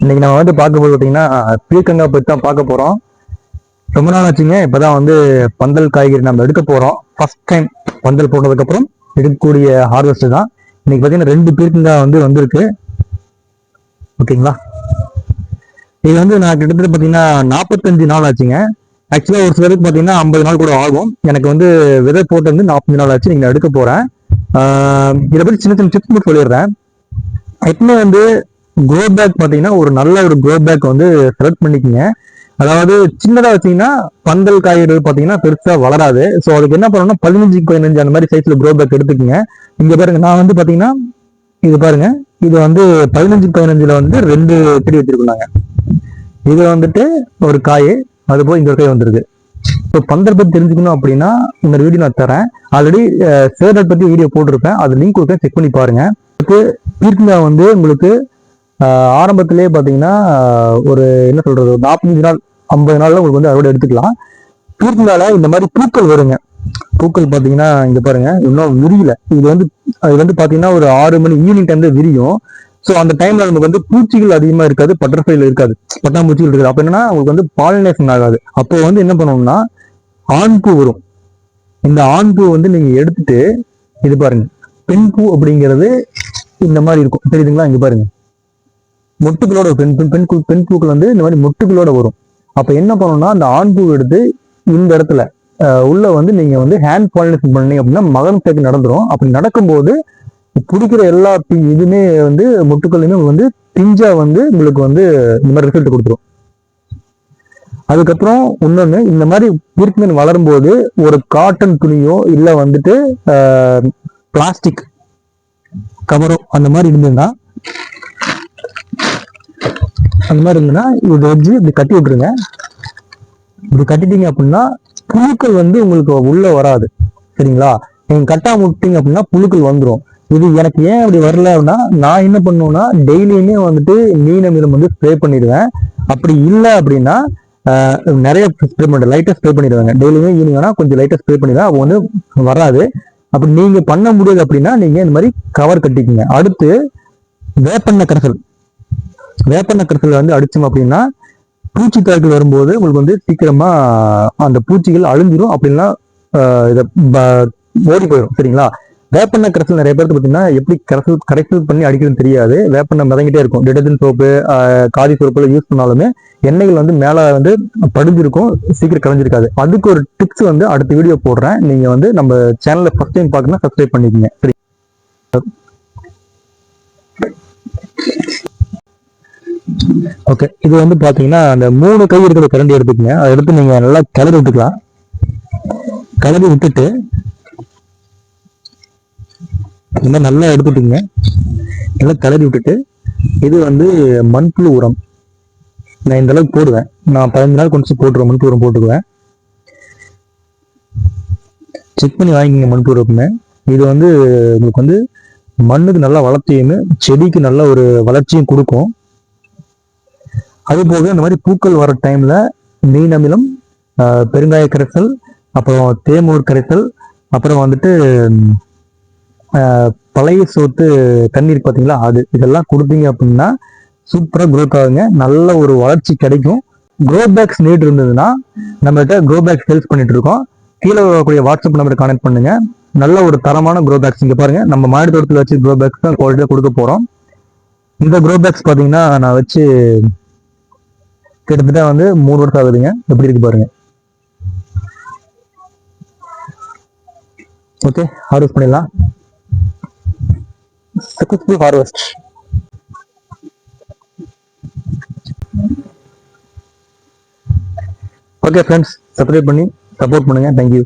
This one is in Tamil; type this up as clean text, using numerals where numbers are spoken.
இன்னைக்கு நம்ம வந்து பார்க்க போது பார்த்தீங்கன்னா பீர்க்கங்காய் பற்றி தான் பார்க்க போகிறோம். ரொம்ப நாள் ஆச்சுங்க. இப்போதான் வந்து பந்தல் காய்கறி நம்ம எடுக்க போகிறோம். ஃபர்ஸ்ட் டைம் பந்தல் போட்டதுக்கப்புறம் எடுக்கக்கூடிய ஹார்வெஸ்ட் தான். இன்னைக்கு பார்த்தீங்கன்னா 2 பீர்க்கங்காய் வந்து வந்திருக்கு. ஓகேங்களா? இது வந்து நான் கிட்டத்தட்ட பார்த்தீங்கன்னா 45 நாள் ஆச்சுங்க. ஆக்சுவலாக ஒரு சிலருக்கு பார்த்தீங்கன்னா 50 நாள் கூட ஆகும். எனக்கு வந்து விதை போட்டு வந்து 40 நாள் ஆச்சு. நீங்கள் எடுக்க போகிறேன். இதை பற்றி சின்ன சின்ன டிப்ஸ் மட்டும் சொல்லிடுறேன். எப்பவுமே வந்து க்ரோ பேக் பார்த்தீங்கன்னா ஒரு நல்ல ஒரு க்ரோ பேக் வந்து செலக்ட் பண்ணிக்கோங்க. அதாவது சின்னதாக வச்சீங்கன்னா பந்தல் காய்கறிகள் பார்த்தீங்கன்னா பெருசாக வளராது. ஸோ அதுக்கு என்ன பண்ணணும்னா 15x15 அந்த மாதிரி சைஸ்ல க்ரோ பேக் எடுத்துக்கோங்க. இங்கே பாருங்க, நான் வந்து பார்த்தீங்கன்னா இது பாருங்க, இது வந்து 15x15 வந்து 2 செடி வச்சிருக்கோம். இது வந்துட்டு ஒரு காய், அது போய் இந்த ஒரு காய் வந்திருக்கு. ஸோ பந்தல் பற்றி தெரிஞ்சுக்கணும் அப்படின்னா இந்த வீடியோ நான் தரேன். ஆல்ரெடி சேதட் பற்றி வீடியோ போட்டிருப்பேன், அது லிங்க் கொடுக்க செக் பண்ணி பாருங்க. பீர்க்கங்காய் வந்து உங்களுக்கு ஆரம்பத்திலே பார்த்தீங்கன்னா ஒரு என்ன சொல்றது 45 நாள் 50 நாள்ல உங்களுக்கு வந்து அறுவடை எடுத்துக்கலாம். பீர்க்கங்காயில இந்த மாதிரி பூக்கள் வருங்க. பூக்கள் பார்த்தீங்கன்னா இங்க பாருங்க, இன்னும் விரியல. அது வந்து பார்த்தீங்கன்னா ஒரு 6 மணி ஈவினிங் டைம்ல விரியும். ஸோ அந்த டைம்ல நமக்கு வந்து பூச்சிகள் அதிகமா இருக்காது, பட்டர்ஃப்ளைல இருக்காது, பட்டாம்பூச்சிகள் இருக்காது. அப்ப என்னன்னா உங்களுக்கு வந்து பாலினேஷன் ஆகாது. அப்போ வந்து என்ன பண்ணணும்னா ஆண் பூ வரும். இந்த ஆண் பூ வந்து நீங்க எடுத்துட்டு இது பாருங்க, பெண் பூ அப்படிங்கிறது இந்த மாதிரி இருக்கும், தெரியுதுங்களா? இங்க பாருங்க, மொட்டுகளோட பெண் பூக்கள் வந்து இந்த மாதிரி மொட்டுகளோட வரும். அப்ப என்ன பண்ணணும்னா அந்த ஆண் பூ எடுத்து இந்த இடத்துல உள்ள வந்து நீங்க வந்து ஹேண்ட் பாலினேஷன் பண்ணீங்க அப்படின்னா மகன் சேர்க்கை நடந்துரும். அப்படி நடக்கும்போது பிடிக்கிற எல்லா இதுவுமே வந்து மொட்டுக்களுமே வந்து பிஞ்சா வந்து உங்களுக்கு வந்து இந்த மாதிரி ரிசல்ட் கொடுத்துரும். அதுக்கப்புறம் இன்னொன்னு, இந்த மாதிரி பீர்க்கங்காய் வளரும் போது ஒரு காட்டன் துணியோ இல்ல வந்துட்டு பிளாஸ்டிக் கவரோ அந்த மாதிரி இருந்ததுன்னா இதை வச்சு இப்படி கட்டி விட்டுருங்க. இப்படி கட்டிட்டீங்க அப்படின்னா புழுக்கள் வந்து உங்களுக்கு உள்ள வராது. சரிங்களா? நீங்க கட்டாம விட்டீங்க அப்படின்னா புழுக்கள் வந்துடும். இது எனக்கு ஏன் அப்படி வரல அப்படின்னா, நான் என்ன பண்ணுவேன்னா டெய்லியுமே வந்துட்டு நீல அமிலம் வந்து ஸ்ப்ரே பண்ணிடுவேன். அப்படி இல்லை அப்படின்னா நிறைய ஸ்ப்ரே பண்ணிடுவேன், லைட்டா ஸ்ப்ரே பண்ணிடுவாங்க. டெய்லியுமே ஈவினிங் வேணா கொஞ்சம் லைட்டா ஸ்ப்ரே பண்ணிடுவேன், அப்போ வந்து வராது. அப்படி நீங்க பண்ண முடியாது அப்படின்னா நீங்க இந்த மாதிரி கவர் கட்டிக்குங்க. அடுத்து வேப்பெண்ணெய் கரைசல் வந்து அடிச்சோம் அப்படின்னா பூச்சி தாக்குதல் வரும்போது உங்களுக்கு வந்து சீக்கிரமா அந்த பூச்சிகள் அழிஞ்சிடும், அப்படின்னா இதை ஓடி போயிடும். சரிங்களா? வேப்பெண்ணெய் கரைசல் நிறைய பேருக்கு பார்த்தீங்கன்னா எப்படி கரைசல் பண்ணி அடிக்கிறதுன்னு தெரியாது. வேப்பெண்ணெய் மிதங்கிட்டே இருக்கும். டிடர்ஜென்ட் சோப்பு, காதி சோப்புல யூஸ் பண்ணாலுமே எண்ணெய்கள் வந்து மேலே வந்து படிஞ்சிருக்கும், சீக்கிரம் கலைஞ்சிருக்காது. அதுக்கு ஒரு டிப்ஸ் வந்து அடுத்த வீடியோ போடுறேன். நீங்க வந்து நம்ம சேனலை ஃபர்ஸ்ட் டைம் பார்க்கணும்னா சப்ஸ்கிரைப் பண்ணிக்கோங்க. சரி, ஓகே. இது வந்து பாத்தீங்கன்னா அந்த 3 கை இருக்கிற கரண்டி எடுத்துக்கங்க. அதை எடுத்து நீங்க நல்லா கிளறி விட்டுக்கலாம். கிளறி விட்டுட்டு இந்த மாதிரி நல்லா எடுத்துட்டுங்க. நல்லா கிளறி விட்டுட்டு இது வந்து மண்புழு உரம் நான் இந்த அளவுக்கு போடுவேன். நான் 15 நாள் கொஞ்சம் போட்டுருவேன், மண்புழு உரம் போட்டுக்குவேன். செக் பண்ணி வாங்கிக்கங்க மண்புழு உரமே. இது வந்து உங்களுக்கு வந்து மண்ணுக்கு நல்லா வளர்ச்சியும் செடிக்கு நல்ல ஒரு வளர்ச்சியும் கொடுக்கும். அது போக இந்த மாதிரி பூக்கள் வர டைம்ல மீன் அமிலம், பெருங்காய கரைசல், அப்புறம் தேமூர் கரைசல், அப்புறம் வந்துட்டு பழைய சோத்து தண்ணீர் பார்த்தீங்களா, அது இதெல்லாம் கொடுத்தீங்க அப்படின்னா சூப்பராக க்ரோத் ஆகுங்க, நல்ல ஒரு வளர்ச்சி கிடைக்கும். க்ரோ பேக்ஸ் நீட் இருந்ததுன்னா நம்மகிட்ட க்ரோ பேக்ஸ் சேல்ஸ் பண்ணிட்டு இருக்கோம். கீழே வரக்கூடிய வாட்ஸ்அப் நம்பரை கான்டெக்ட் பண்ணுங்க. நல்ல ஒரு தரமான க்ரோ பேக்ஸ் இங்க பாருங்க, நம்ம மாடி தோட்டத்தில் வச்சு க்ரோ பேக்ஸ் தான் குவாலிட்டியாக கொடுக்க போறோம். இந்த க்ரோ பேக்ஸ் பார்த்தீங்கன்னா நான் வச்சு கிட்டத்தட்ட வந்து 3 வருஷம் ஆகுதுங்க. எப்படி இருக்கு பாருங்க. ஓகே, ஹார்வெஸ்ட் பண்ணிடலாம். Successful harvest. Okay friends, subscribe பண்ணி சப்போர்ட் பண்ணுங்க. தேங்க்யூ.